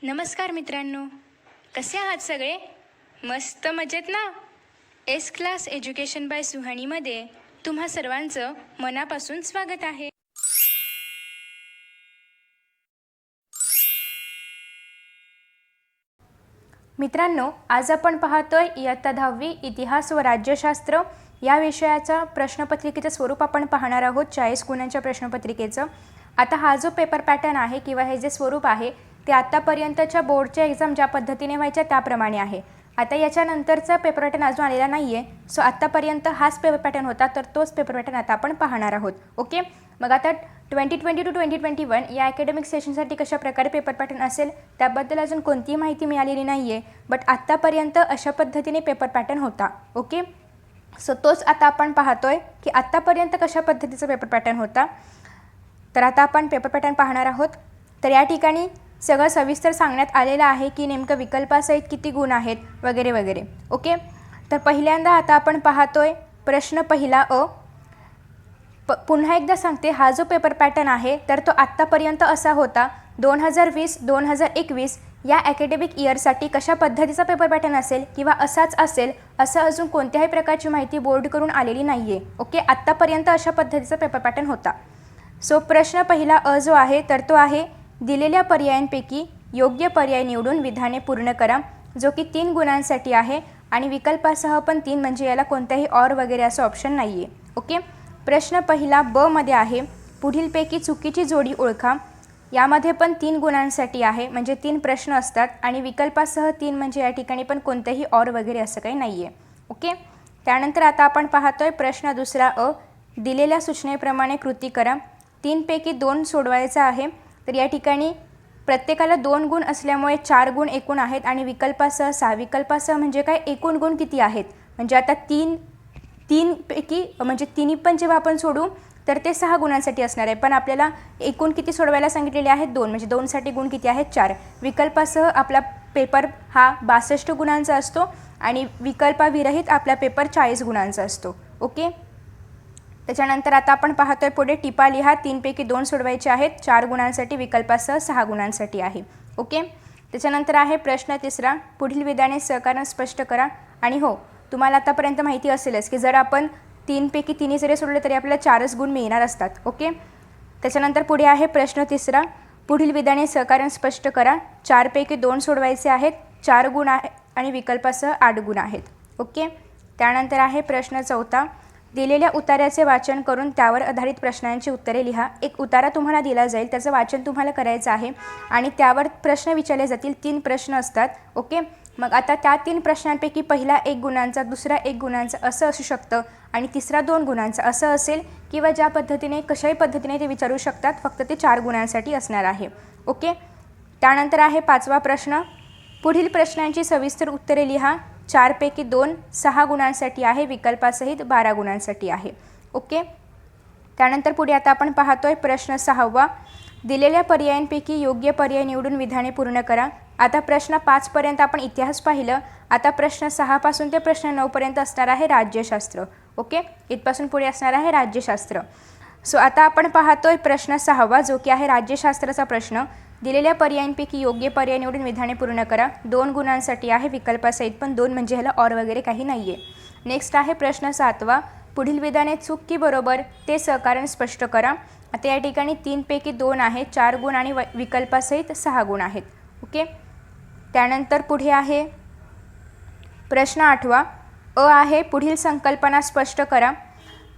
नमस्कार मित्रांनो, कसे आहात सगळे? मस्त मजेत ना? एस क्लास एज्युकेशन बाय सुहानीमध्ये तुम्हा सर्वांचं मनापासून स्वागत आहे. मित्रांनो, आज आपण पाहतोय इयत्ता 10वी इतिहास व राज्यशास्त्र या विषयाचा प्रश्नपत्रिकेचं स्वरूप आपण पाहणार आहोत. 40 गुणांच्या प्रश्नपत्रिकेचं. आता हा जो पेपर पॅटर्न आहे किंवा हे जे स्वरूप आहे ते आतापर्यंतच्या बोर्डच्या एक्झाम ज्या पद्धतीने व्हायच्या त्याप्रमाणे आहे. आता याच्यानंतरचा पेपर पॅटर्न अजून आलेला नाही आहे. सो आत्तापर्यंत हाच पेपर पॅटर्न होता, तर तोच पेपर पॅटर्न आता आपण पाहणार आहोत. ओके, मग आता 2020 to 2021 या अकॅडमिक सेशनसाठी कशा प्रकारे पेपर पॅटर्न असेल त्याबद्दल अजून कोणतीही माहिती मिळालेली नाही आहे. बट आत्तापर्यंत अशा पद्धतीने पेपर पॅटर्न होता. ओके, सो तोच आता आपण पाहतोय की आत्तापर्यंत कशा पद्धतीचा पेपर पॅटर्न होता. तर आता आपण पेपर पॅटर्न पाहणार आहोत. तर या ठिकाणी सगळं सविस्तर सांगण्यात आलेलं आहे की नेमकं विकल्पासहित किती गुण आहेत वगैरे वगैरे. ओके, तर पहिल्यांदा आता आपण पाहतोय प्रश्न पहिला अ. पुन्हा एकदा सांगते, हा जो पेपर पॅटर्न आहे तर तो आत्तापर्यंत असा होता. 2020-2021 या अकॅडमिक इयरसाठी कशा पद्धतीचा पेपर पॅटर्न असेल किंवा असाच असेल असं अजून कोणत्याही प्रकारची माहिती बोर्ड करून आलेली नाही आहे. ओके, आत्तापर्यंत अशा पद्धतीचा पेपर पॅटर्न होता. सो प्रश्न पहिला अ जो आहे तर तो आहे दिलेल्या पर्यायांपैकी योग्य पर्याय निवडून विधाने पूर्ण करा, जो की 3 गुणांसाठी आहे आणि विकल्पासह पण 3, म्हणजे याला कोणत्याही ऑर वगैरे असं ऑप्शन नाही आहे. ओके, प्रश्न पहिला ब मध्ये आहे पुढीलपैकी चुकीची जोडी ओळखा. यामध्ये पण 3 गुणांसाठी आहे, म्हणजे 3 प्रश्न असतात आणि विकल्पासह 3, म्हणजे या ठिकाणी पण कोणतेही ऑर वगैरे असं काही नाही आहे. ओके, त्यानंतर आता आपण पाहतोय प्रश्न दुसरा अ. दिलेल्या सूचनेप्रमाणे कृती करा. 3 पैकी 2 सोडवायचा आहे. तर या ठिकाणी प्रत्येकाला 2 गुण असल्यामुळे 4 गुण एकूण आहेत आणि विकल्पासह 6. विकल्पासह म्हणजे काय, एकूण गुण किती आहेत, म्हणजे आता 3 पैकी म्हणजे तिन्ही पण जेव्हा आपण सोडू तर ते 6 गुणांसाठी असणार आहे. पण आपल्याला एकूण किती सोडवायला सांगितलेले आहेत 2, म्हणजे 2 साठी गुण किती आहेत 4. विकल्पासह आपला पेपर हा 62 गुणांचा असतो आणि विकल्पाविरहित आपला पेपर 40 गुणांचा असतो. ओके, त्याच्यानंतर आता आपण पाहतोय पुढे टिपा लिहा. 3 पैकी 2 सोडवायचे आहेत, 4 गुणांसाठी, विकल्पासह 6 गुणांसाठी आहे. ओके, त्याच्यानंतर आहे प्रश्न तिसरा पुढील विधाने सहकारण स्पष्ट करा. आणि हो, तुम्हाला आतापर्यंत माहिती असेलच की जर आपण 3 पैकी 3 जरी सोडले तरी आपल्याला 4च गुण मिळणार असतात. ओके, त्याच्यानंतर पुढे आहे प्रश्न तिसरा पुढील विधाने सहकारण स्पष्ट करा. 4 पैकी 2 सोडवायचे आहेत, 4 गुण आहे आणि विकल्पासह 8 गुण आहेत. ओके, त्यानंतर आहे प्रश्न चौथा दिलेल्या उतार्याचे वाचन करून त्यावर आधारित प्रश्नांची उत्तरे लिहा. एक उतारा तुम्हाला दिला जाईल, त्याचं वाचन तुम्हाला करायचं आहे आणि त्यावर प्रश्न विचारले जातील. 3 प्रश्न असतात. ओके, मग आता त्या 3 प्रश्नांपैकी पहिला 1 गुणांचा, दुसरा 1 गुणांचा असं असू शकतं आणि तिसरा 2 गुणांचा असं असेल, किंवा ज्या पद्धतीने कशाही पद्धतीने ते विचारू शकतात. फक्त ते 4 गुणांसाठी असणार आहे. ओके, त्यानंतर आहे 5वा प्रश्न पुढील प्रश्नांची सविस्तर उत्तरे लिहा. 4 पैकी 2 6 गुणांसाठी आहे, विकल्पासहित 12 गुणांसाठी आहे. ओके, त्यानंतर पुढे आता आपण पाहतोय प्रश्न 6वा दिलेल्या पर्यायांपैकी योग्य पर्याय निवडून विधाने पूर्ण करा. आता प्रश्न 5 पर्यंत आपण इतिहास पाहिलं. आता प्रश्न 6 पासून ते प्रश्न 9 पर्यंत असणार आहे राज्यशास्त्र. ओके, इथपासून पुढे असणार आहे राज्यशास्त्र. सो आता आपण पाहतोय प्रश्न 6वा जो की आहे राज्यशास्त्राचा प्रश्न. दिलेल्या पर्यायांपैकी योग्य पर्याय निवडून विधाने पूर्ण करा. 2 गुणांसाठी आहे, विकल्पासहित पण 2, म्हणजे ह्याला ऑर वगैरे काही नाही आहे. नेक्स्ट आहे प्रश्न 7वा पुढील विधाने चूक की बरोबर ते सहकारण स्पष्ट करा. आता या ठिकाणी 3 पैकी 2 आहे, 4 गुण आणि विकल्पासहित 6 गुण आहेत. ओके, त्यानंतर पुढे आहे प्रश्न 8वा अ आहे पुढील संकल्पना स्पष्ट करा.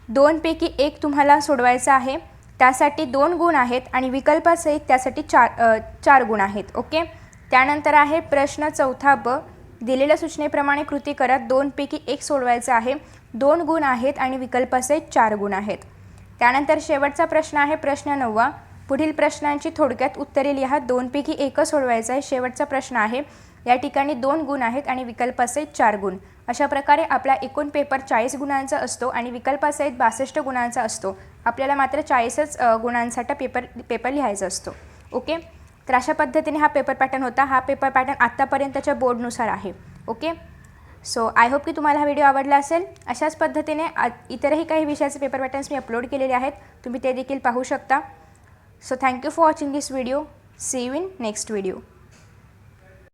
2 पैकी 1 तुम्हाला सोडवायचा आहे, त्यासाठी 2 गुण आहेत आणि विकल्पासहित त्यासाठी 4 गुण आहेत. ओके, त्यानंतर आहे प्रश्न 4था ब दिलेल्या सूचनेप्रमाणे कृती करा. 2 पैकी 1 सोडवायचं आहे, 2 गुण आहेत आणि विकल्पासहित 4 गुण आहेत. त्यानंतर शेवटचा प्रश्न आहे प्रश्न 9वा पुढील प्रश्नांची थोडक्यात उत्तरे लिहा. 2 पैकी 1 सोडवायचं आहे. शेवटचा प्रश्न आहे, या ठिकाणी 2 गुण आहेत आणि विकल्पासहित 4 गुण. अशा प्रकारे आपला एकूण पेपर 40 गुणांचा असतो आणि विकल्पासहित 62 गुणांचा असतो. आपल्याला मात्र 40च गुणांसाठी पेपर लिहायचा असतो. ओके, तर अशा पद्धतीने हा पेपर पॅटर्न होता. हा पेपर पॅटर्न आत्तापर्यंतच्या बोर्डनुसार आहे. ओके, सो आय होप की तुम्हाला हा व्हिडिओ आवडला असेल. अशाच पद्धतीने इतरही काही विषयाचे पेपर पॅटर्न्स मी अपलोड केलेले आहेत, तुम्ही ते देखील पाहू शकता. So thank you for watching this video. See you in next video.